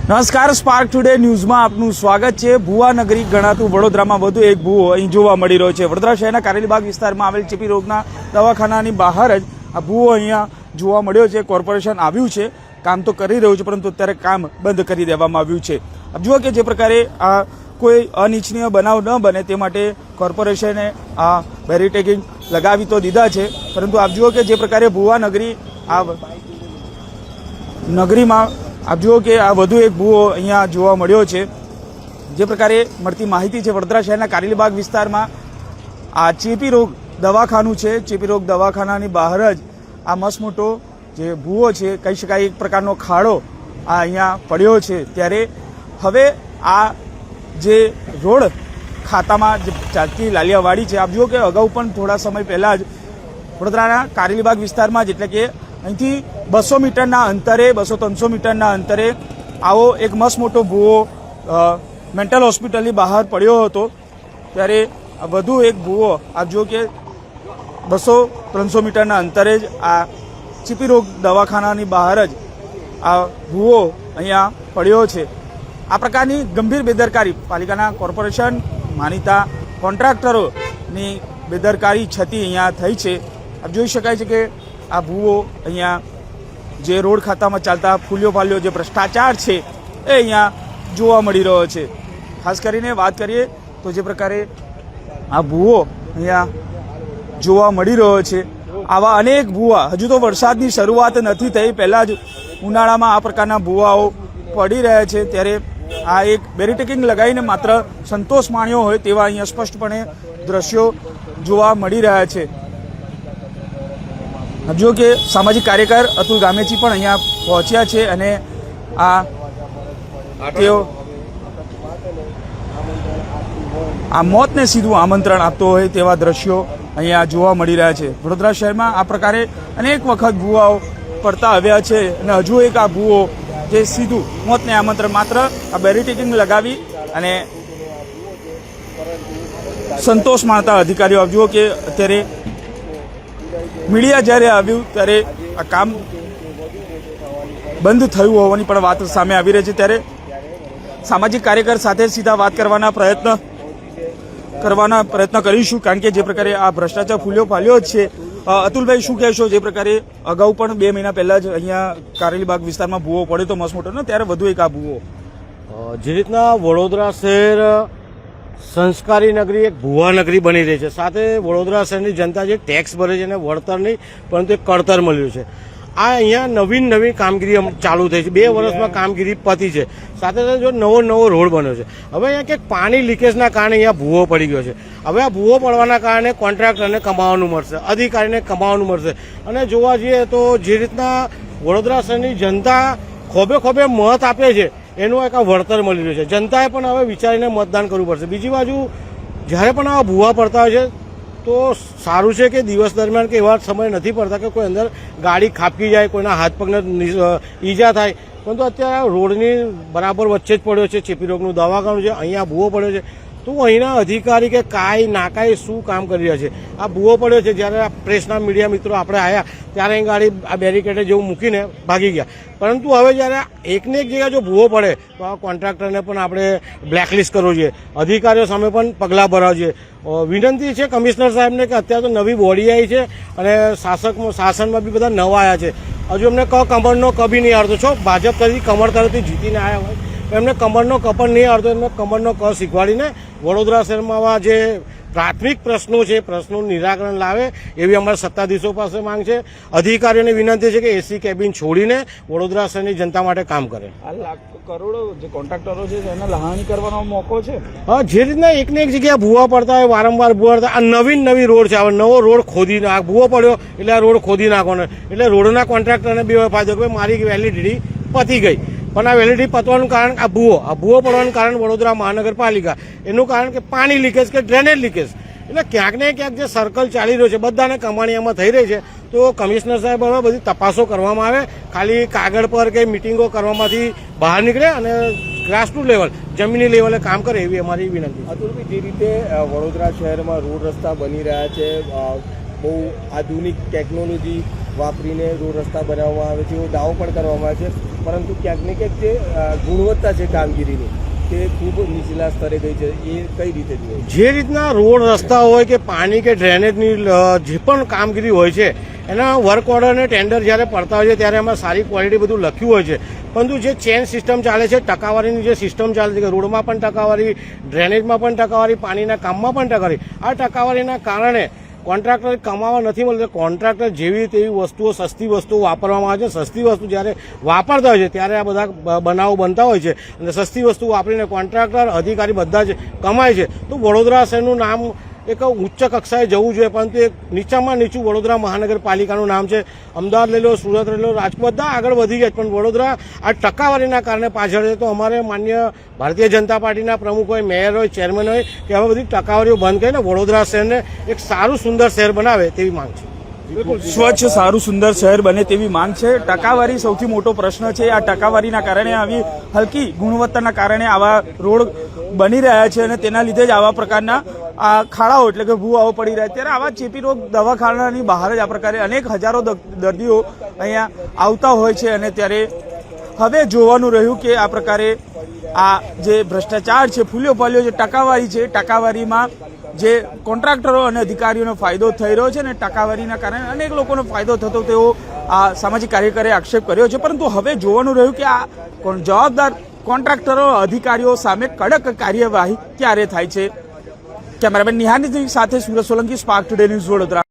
નમસ્કાર, spark today ન્યૂઝમાં આપનું સ્વાગત છે। ભુવા નગરી ગણાતું વડોદરામાં વધુ એક ભુવો અહીં જોવા મળી રહ્યો છે। વડોદરા શહેરના કારેલીબાગ વિસ્તારમાં આવેલ ચેપી રોગના દવાખાનાની બહાર જ આ ભુવો અહીંયા જોવા મળ્યો છે। કોર્પોરેશન આવ્યું છે, કામ તો કરી રહ્યું છે, પરંતુ અત્યારે કામ બંધ કરી દેવામાં આવ્યું છે। આપ જુઓ કે જે પ્રકારે આ કોઈ અનિચ્છનીય બનાવ ન બને તે માટે કોર્પોરેશને આ બેરીટેગિંગ લગાવી તો દીધા છે, પરંતુ આપ જુઓ કે જે પ્રકારે ભુવા નગરી આ નગરીમાં આપ જુઓ કે આ વધુ એક ભુવો અહીંયા જોવા મળ્યો છે। જે પ્રકારે મળતી માહિતી છે, વડોદરા શહેરના કારેલીબાગ વિસ્તારમાં આ ચેપી રોગ દવાખાનું છે। ચેપી રોગ દવાખાનાની બહાર જ આ મસ્ત મોટો જે ભુવો છે, કહી શકાય એક પ્રકારનો ખાડો આ અહીંયા પડ્યો છે। ત્યારે હવે આ જે રોડ ખાતામાં જે ચાલતી લાલિયાવાડી છે, આપ જુઓ કે અગાઉ પણ થોડા સમય પહેલાં જ વડોદરાના કારેલીબાગ વિસ્તારમાં જ એટલે કે અહીંથી 200 મીટરના અંતરે 200-300 મીટરના અંતરે આવો એક મસ્ત મોટો ભુવો મેન્ટલ હોસ્પિટલની બહાર પડ્યો હતો। ત્યારે વધુ એક ભુવો આપ જુઓ કે 200-300 મીટરના અંતરે જ આ ચેપી રોગ દવાખાનાની બહાર જ આ ભુવો અહીંયા પડ્યો છે। આ પ્રકારની ગંભીર બેદરકારી પાલિકાના કોર્પોરેશન માનીતા કોન્ટ્રાક્ટરોની બેદરકારી છતી અહીંયા થઈ છે। આપ જોઈ શકાય છે કે આ ભુવો અહીંયા જે રોડ ખાતામાં ચાલતા ફૂલ્યો ફાલ્યો જે ભ્રષ્ટાચાર છે એ અહીંયા જોવા મળી રહ્યો છે। ખાસ કરીને વાત કરીએ તો જે પ્રકારે આ ભુવો અહીંયા જોવા મળી રહ્યો છે, આવા અનેક ભુવા હજુ તો વરસાદની શરૂઆત નથી થઈ, પહેલાં જ ઉનાળામાં આ પ્રકારના ભુવાઓ પડી રહ્યા છે। ત્યારે આ એક બેરીટેકિંગ લગાવીને માત્ર સંતોષ માણ્યો હોય તેવા અહીંયા સ્પષ્ટપણે દ્રશ્યો જોવા મળી રહ્યા છે। જો કે સામાજિક કાર્યકર અતુલ ગામેચી પણ અહીંયા પહોંચ્યા છે અને આ તેઓ આ મોતને સીધું આમંત્રણ આપતો હોય તેવા દ્રશ્યો અહીંયા જોવા મળી રહ્યા છે। વડોદરા શહેરમાં આ પ્રકારે અનેક વખત ભુવાઓ પડતા આવ્યા છે અને હજુ એક આ ભુવો જે સીધું મોતને આમંત્રણ માત્ર આ બેરીટેકિંગ લગાવી અને સંતોષ માણતા અધિકારીઓ આપ જુઓ કે અત્યારે મીડિયા જ્યારે આવ્યું ત્યારે આ કામ બંધ થયું હોવાની પણ વાત સામે આવી રહી છે। ત્યારે સામાજિક કાર્યકર સાથે સીધા વાત કરવાના પ્રયત્ન કરીશું, કારણ કે જે પ્રકારે આ ભ્રષ્ટાચાર ફૂલ્યો ફાલ્યો જ છે। અતુલભાઈ, શું કહેશો? જે પ્રકારે અગાઉ પણ 2 મહિના પહેલાં જ અહીંયા કારેલીબાગ વિસ્તારમાં ભુવો પડ્યો તો મસ્ત મોટો ને, ત્યારે વધુ એક આ ભુવો જે રીતના વડોદરા શહેર સંસ્કારી નગરી એક ભુવા નગરી બની રહી છે, સાથે વડોદરા શહેરની જનતા જે ટેક્સ ભરે છે એને વળતર નહીં પરંતુ એક કળતર મળ્યું છે। આ અહીંયા નવી કામગીરી ચાલુ થઈ છે, 2 વર્ષમાં કામગીરી પતી છે, સાથે સાથે જો નવો રોડ બન્યો છે। હવે અહીંયા કંઈક પાણી લીકેજના કારણે અહીંયા ભુવો પડી ગયો છે। હવે આ ભુવો પડવાના કારણે કોન્ટ્રાક્ટરને કમાવાનું મળશે, અધિકારીને કમાવાનું મળશે, અને જોવા જઈએ તો જે રીતના વડોદરા શહેરની જનતા ખોબે મત આપે છે એનું એક વળતર મળી રહ્યું છે। જનતાએ પણ હવે વિચારીને મતદાન કરવું પડશે। બીજી બાજુ જ્યારે પણ આવા ભુવા પડતા હોય છે તો સારું છે કે દિવસ દરમિયાન કે એવા સમય નથી પડતા કે કોઈ અંદર ગાડી ખાપકી જાય, કોઈના હાથ પગને ઈજા થાય, પરંતુ અત્યારે રોડની બરાબર વચ્ચે જ પડ્યો છે ચેપી રોગનું દવાખાનું છે, અહીંયા ભુવો પડ્યો છે। તો અહીંના અધિકારી કે કાંઈ નાકાઈ શું કામ કરી રહ્યા છે? આ ભુવો પડ્યો છે, જ્યારે આ પ્રેસના મીડિયા મિત્રો આપણે આવ્યા ત્યારે અહીં ગાડી આ બેરિકેડે જેવું મૂકીને ભાગી ગયા, પરંતુ હવે જ્યારે એકને એક જગ્યાએ જો ભુવો પડે તો આ કોન્ટ્રાક્ટરને પણ આપણે બ્લેકલિસ્ટ કરવો જોઈએ, અધિકારીઓ સામે પણ પગલાં ભરવા જોઈએ। વિનંતી છે કમિશનર સાહેબને કે અત્યારે તો નવી બોડી આવી છે અને શાસનમાં બી બધા નવા આવ્યા છે, હજુ એમને કમરનો કભી નહીં આવડતો છો, ભાજપ તરફથી કમર તરફથી જીતીને આવ્યા હોય એમને કમરનો કપડ નહીં આવડતો, એમને કમરનો ક શીખવાડીને વડોદરા શહેરમાં આવા જે પ્રાથમિક પ્રશ્નો છે પ્રશ્નોનું નિરાકરણ લાવે એવી અમારા સત્તાધીશો પાસે માંગ છે। અધિકારીઓને વિનંતી છે કે એસી કેબિન છોડીને વડોદરા શહેરની જનતા માટે કામ કરે। આ લાખો કરોડો જે કોન્ટ્રાક્ટરો છે એને લહાણી કરવાનો મોકો છે। હા, જે રીતના એકને એક જગ્યાએ ભુવા પડતા હોય, વારંવાર ભુવા પડતા, આ નવી રોડ છે, હવે નવો રોડ ખોદી નાખ, ભુવો પડ્યો એટલે આ રોડ ખોદી નાખવાનો, એટલે રોડના કોન્ટ્રાક્ટરને બી ફાયદો કે મારી વેલિડિટી પતી ગઈ, પણ આ વેલિડિટી પતવાનું કારણ આ ભુવો પડવાનું કારણ વડોદરા મહાનગરપાલિકા, એનું કારણ કે પાણી લીકેજ કે ડ્રેનેજ લીકેજ, એટલે ક્યાંક ને ક્યાંક જે સર્કલ ચાલી રહ્યો છે બધાને કમાણી આમાં થઈ રહી છે। તો કમિશનર સાહેબ હવે બધી તપાસો કરવામાં આવે, ખાલી કાગળ પર કે મિટિંગો કરવામાંથી બહાર નીકળે અને ગ્રાસરૂટ લેવલ જમીની લેવલે કામ કરે એવી અમારી વિનંતી। અતુલભાઈ, જે રીતે વડોદરા શહેરમાં રોડ રસ્તા બની રહ્યા છે, બહુ આધુનિક ટેકનોલોજી વાપરીને રોડ રસ્તા બનાવવામાં આવે છે એવો દાવો પણ કરવામાં આવે છે, પરંતુ ક્યાંક ને ક્યાંક જે ગુણવત્તા છે કામગીરીની તે ખૂબ નીચલા સ્તરે ગઈ છે. એ કઈ રીતે જોઈએ? જે રીતના રોડ રસ્તા હોય કે પાણી કે ડ્રેનેજની જે પણ કામગીરી હોય છે એના વર્ક ઓર્ડર અને ટેન્ડર જ્યારે પડતા હોય છે ત્યારે એમાં સારી ક્વોલિટી બધું લખ્યું હોય છે, પરંતુ જે ચેન સિસ્ટમ ચાલે છે, ટકાવારીની જે સિસ્ટમ ચાલે છે કે રોડમાં પણ ટકાવારી, ડ્રેનેજમાં પણ ટકાવારી, પાણીના કામમાં પણ ટકાવારી, આ ટકાવારીના કારણે કોન્ટ્રાક્ટર કમાવા નથી મળતું. કોન્ટ્રાક્ટર જેવી તેવી વસ્તુઓ, સસ્તી વસ્તુઓ વાપરવામાં આવે છે. સસ્તી વસ્તુ જ્યારે વાપરતા હોય છે ત્યારે આ બધા બનાવો બનતા હોય છે અને સસ્તી વસ્તુ વાપરીને કોન્ટ્રાક્ટર, અધિકારી બધા જ કમાય છે. તો વડોદરા શહેરનું નામ એક ઉચ્ચ કક્ષાએ જવું જોઈએ, પરંતુ એક નીચામાં નીચું વડોદરા મહાનગરપાલિકાનું નામ છે. અમદાવાદ લઈ લો, સુરત લઈ લો, રાજકોટ બધા આગળ વધી ગયા, પણ વડોદરા આ ટકાવારીના કારણે પાછળ છે. તો અમારે માન્ય ભારતીય જનતા પાર્ટીના પ્રમુખ હોય, મેયર હોય, ચેરમેન હોય કે હવે બધી ટકાવારીઓ બંધ કરીને વડોદરા શહેરને એક સારું સુંદર શહેર બનાવે તેવી માંગ છે. સ્વચ્છ સારું સુંદર શહેર બને તેવી માંગ છે. ટકાવારી સૌથી મોટો પ્રશ્ન છે. આ ટકાવારીના કારણે, આવી હલકી ગુણવત્તાના કારણે આવા રોડ બની રહ્યા છે અને તેના લીધે જ આવા પ્રકારના આ ખાડાઓ એટલે કે ભૂવાઓ પડી રહ્યા છે. ત્યારે આવા ચેપી રોગ દવાખાનાની બહાર જ આ પ્રકારે અનેક હજારો દર્દીઓ અહીંયા આવતા હોય છે અને ત્યારે હવે જોવાનું રહ્યું કે આ પ્રકારે આ જે ભ્રષ્ટાચાર છે, ફૂલ્યો ફાલ્યો જે ટકાવારી છે, ટકાવારીમાં જે કોન્ટ્રાક્ટરો અને અધિકારીઓનો ફાયદો થઈ રહ્યો છે અને ટકાવારીના કારણે અનેક લોકોનો ફાયદો થતો તેવો આ સામાજિક કાર્યકરે આક્ષેપ કર્યો છે. પરંતુ હવે જોવાનું રહ્યું કે આ જવાબદાર કોન્ટ્રાક્ટરો, અધિકારીઓ સામે કડક કાર્યવાહી ક્યારે થાય છે. કેમેરામેન નિહારની સાથે Surat Solanki, spark today news, Vadodara.